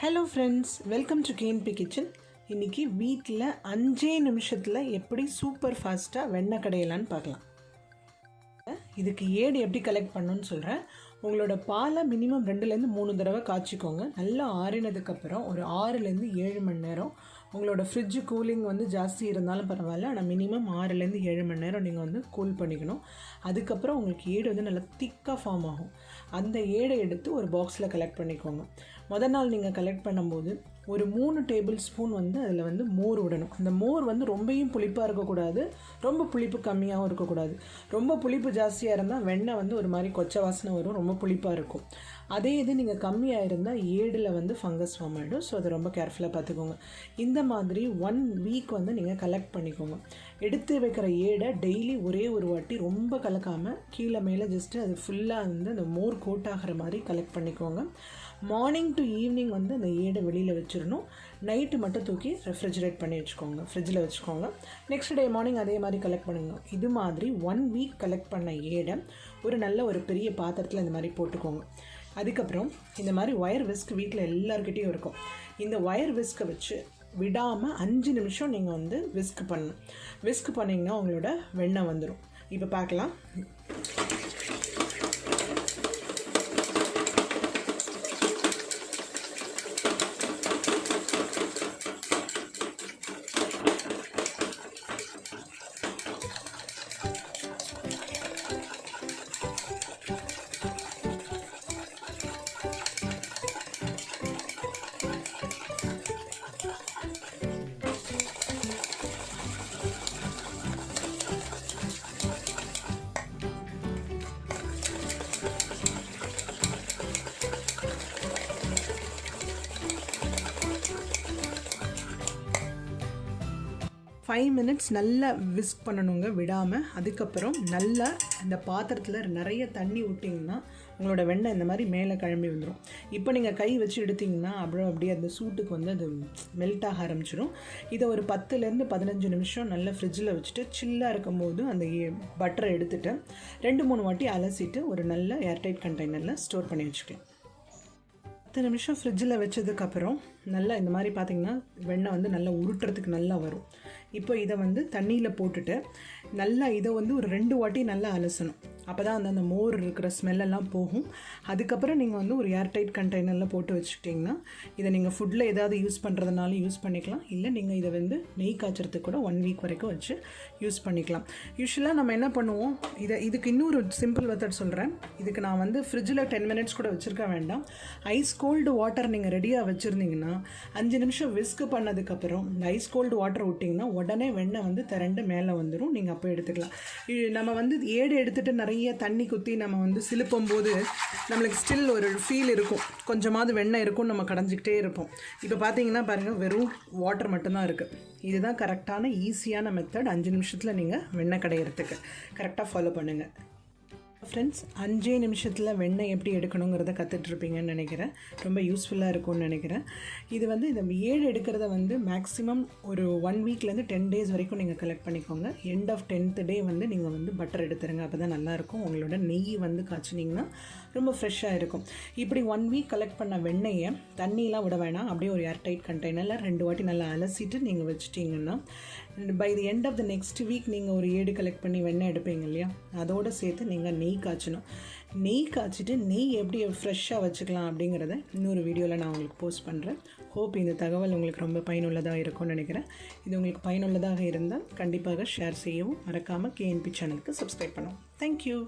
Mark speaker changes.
Speaker 1: Hello friends, welcome to Canby kitchen. இன்றைக்கி வீட்டில் 5 நிமிஷத்தில் எப்படி சூப்பர் ஃபாஸ்ட்டாக வெண்ணெய் கடையலான்னு பார்க்கலாம். இதுக்கு ஏடு எப்படி கலெக்ட் பண்ணணுன்னு சொல்கிறேன். உங்களோட பாலை மினிமம் 2-3 தடவை காய்ச்சிக்கோங்க. நல்லா ஆறினதுக்கப்புறம் ஒரு 6-7 மணி நேரம் உங்களோட ஃப்ரிட்ஜு கூலிங் ஜாஸ்தி இருந்தாலும் பரவாயில்ல, ஆனால் மினிமம் 6-7 மணி நேரம் நீங்கள் கூல் பண்ணிக்கணும். அதுக்கப்புறம் உங்களுக்கு ஏடு நல்லா திக்காக ஃபார்ம் ஆகும். அந்த ஏடை எடுத்து ஒரு பாக்ஸில் கலெக்ட் பண்ணிக்கோங்க. முதல் நாள் நீங்கள் கலெக்ட் பண்ணும்போது ஒரு 3 டேபிள் ஸ்பூன் அதில் மோர் விடணும். அந்த மோர் ரொம்பவும் புளிப்பாக இருக்கக்கூடாது, ரொம்ப புளிப்பு கம்மியாகவும் இருக்கக்கூடாது. ரொம்ப புளிப்பு ஜாஸ்தியாக இருந்தால் வெண்ணெய் ஒரு மாதிரி கொச்சை வாசனை வரும், ரொம்ப புளிப்பாக இருக்கும். அதே இது நீங்கள் கம்மியாக இருந்தால் ஏடில் ஃபங்கஸ் ஃபார்ம் ஆகிடும். ஸோ அதை ரொம்ப கேர்ஃபுல்லாக பார்த்துக்கோங்க. இந்த மாதிரி 1 வீக் நீங்கள் கலெக்ட் பண்ணிக்கோங்க. எடுத்து வைக்கிற ஏடை டெய்லி ஒரே ஒரு வாட்டி ரொம்ப கலக்காமல் கீழே மேலே ஜஸ்ட்டு அது ஃபுல்லாக அந்த மோர் கோட் ஆகிற மாதிரி கலெக்ட் பண்ணிக்கோங்க. மார்னிங் டு ஈவினிங் அந்த ஏடை வெளியில் வச்சிடணும். நைட்டு மட்டும் தூக்கி ரெஃப்ரிஜரேட் பண்ணி வச்சுக்கோங்க, ஃப்ரிட்ஜில் வச்சுக்கோங்க. நெக்ஸ்ட் டே மார்னிங் அதே மாதிரி கலெக்ட் பண்ணுங்க. இது மாதிரி 1 வீக் கலெக்ட் பண்ண ஏடை ஒரு பெரிய பாத்திரத்தில் இந்த மாதிரி போட்டுக்கோங்க. அதுக்கப்புறம் இந்த மாதிரி ஒயர் விஸ்க் வீட்டில் எல்லாருக்கிட்டையும் இருக்கும். இந்த ஒயர் விஸ்கை வச்சு விடாமல் 5 நிமிஷம் நீங்கள் விஸ்க் பண்ணணும். விஸ்க் பண்ணிங்கன்னா உங்களோட வெண்ணெய் வந்துடும். இப்போ பார்க்கலாம். ஃபைவ் மினிட்ஸ் நல்லா விஸ்க் பண்ணணுங்க விடாமல். அதுக்கப்புறம் நல்லா இந்த பாத்திரத்தில் நிறைய தண்ணி விட்டிங்கன்னா உங்களோட வெண்ணெய் இந்த மாதிரி மேலே கிளம்பி வந்துடும். இப்போ நீங்கள் கை வச்சு எடுத்திங்கன்னா அப்படியே அந்த சூட்டுக்கு அது மெல்ட் ஆக ஆரம்பிச்சிடும். இதை ஒரு 10-15 நிமிஷம் நல்லா ஃப்ரிட்ஜில் வச்சுட்டு சில்லாக இருக்கும்போது அந்த பட்டரை எடுத்துகிட்டு 2-3 வாட்டி அலசிட்டு ஒரு நல்ல ஏர்டைட் கண்டெய்னரில் ஸ்டோர் பண்ணி வச்சுக்கலாம். 10 நிமிஷம் ஃப்ரிட்ஜில் வச்சதுக்கப்புறம் நல்லா இந்த மாதிரி பார்த்திங்கன்னா வெண்ணெய் நல்லா உருட்டுறதுக்கு நல்லா வரும். இப்போ இதை தண்ணியில் போட்டுட்டு நல்லா இதை ஒரு 2 வாட்டி நல்லா அலசணும். அப்போ தான் அந்த மோர் இருக்கிற ஸ்மெல்லெல்லாம் போகும். அதுக்கப்புறம் நீங்கள் ஒரு ஏர்டைட் கண்டெய்னரில் போட்டு வச்சுக்கிட்டிங்கன்னா இதை நீங்கள் ஃபுட்டில் ஏதாவது யூஸ் பண்ணுறதுனாலும் யூஸ் பண்ணிக்கலாம். இல்லை நீங்கள் இதை நெய் காய்ச்சறதுக்கு கூட 1 வீக் வரைக்கும் வச்சு யூஸ் பண்ணிக்கலாம். யூஸ்வலாக நம்ம என்ன பண்ணுவோம், இதுக்கு இன்னொரு சிம்பிள் மெத்தட் சொல்கிறேன். இதுக்கு நான் ஃப்ரிட்ஜில் 10 மினிட்ஸ் கூட வச்சுருக்க வேண்டாம். ஐஸ் கோல்டு வாட்டர் நீங்கள் ரெடியாக வச்சுருந்தீங்கன்னா 5 நிமிஷம் விஸ்க் பண்ணதுக்கப்புறம் இந்த ஐஸ் கோல்டு வாட்டர் விட்டிங்கன்னா உடனே வெண்ணெய் திரண்டு மேலே வந்துடும். நீங்கள் அப்போ எடுத்துக்கலாம். நம்ம ஏடு எடுத்துகிட்டு நிறைய தண்ணி குத்தி நம்ம சிலுப்பும் போது நம்மளுக்கு ஸ்டில் ஒரு ஃபீல் இருக்கும், கொஞ்சமாவது வெண்ணெய் இருக்கும், நம்ம கடைஞ்சிக்கிட்டே இருப்போம். இப்போ பார்த்தீங்கன்னா பாருங்கள், வெறும் வாட்டர் மட்டும்தான் இருக்குது. இதுதான் கரெக்டான ஈஸியான மெத்தட். 5 நிமிஷத்தில் நீங்கள் வெண்ணெய் கடையிறதுக்கு கரெக்டாக ஃபாலோ பண்ணுங்கள். ஃப்ரெண்ட்ஸ், 5 நிமிஷத்தில் வெண்ணெய் எப்படி எடுக்கணுங்கிறத கற்றுட்ருப்பீங்கன்னு நினைக்கிறேன். ரொம்ப யூஸ்ஃபுல்லாக இருக்கும்னு நினைக்கிறேன். இது இந்த ஏடு எடுக்கிறத மேக்ஸிமம் ஒரு 1 வீக்லேருந்து 10 டேஸ் வரைக்கும் நீங்கள் கலெக்ட் பண்ணிக்கோங்க. எண்ட் ஆஃப் 10th டே நீங்கள் பட்டர் எடுத்துருங்க. அப்போ தான் நல்லாயிருக்கும். உங்களோட நெய் காய்ச்சினிங்கன்னா ரொம்ப ஃப்ரெஷ்ஷாக இருக்கும். இப்படி 1 வீக் கலெக்ட் பண்ண வெண்ணெயை தண்ணியெலாம் விட வேணாம், அப்படியே ஒரு ஏர்டைட் கண்டெய்னரில் 2 வாட்டி நல்லா அலசிட்டு நீங்கள் வச்சுட்டிங்கன்னா by the end of the next week நீங்கள் ஒரு ஏடு கலெக்ட் பண்ணி வெண்ணெய் எடுப்பீங்க இல்லையா, அதோடு சேர்த்து நீங்கள் நெய் காய்ச்சணும். நெய் காய்ச்சிட்டு நெய் எப்படி ஃப்ரெஷ்ஷாக வச்சுக்கலாம் அப்படிங்கிறத இன்னொரு வீடியோவில் நான் உங்களுக்கு போஸ்ட் பண்ணுறேன். ஹோப் இந்த தகவல் உங்களுக்கு ரொம்ப பயனுள்ளதாக இருக்கும்னு நினைக்கிறேன். இது உங்களுக்கு பயனுள்ளதாக இருந்தால் கண்டிப்பாக ஷேர் செய்யவும் மறக்காமல் கேஎன்பி சேனலுக்கு சப்ஸ்கிரைப் பண்ணுவோம். தேங்க்யூ.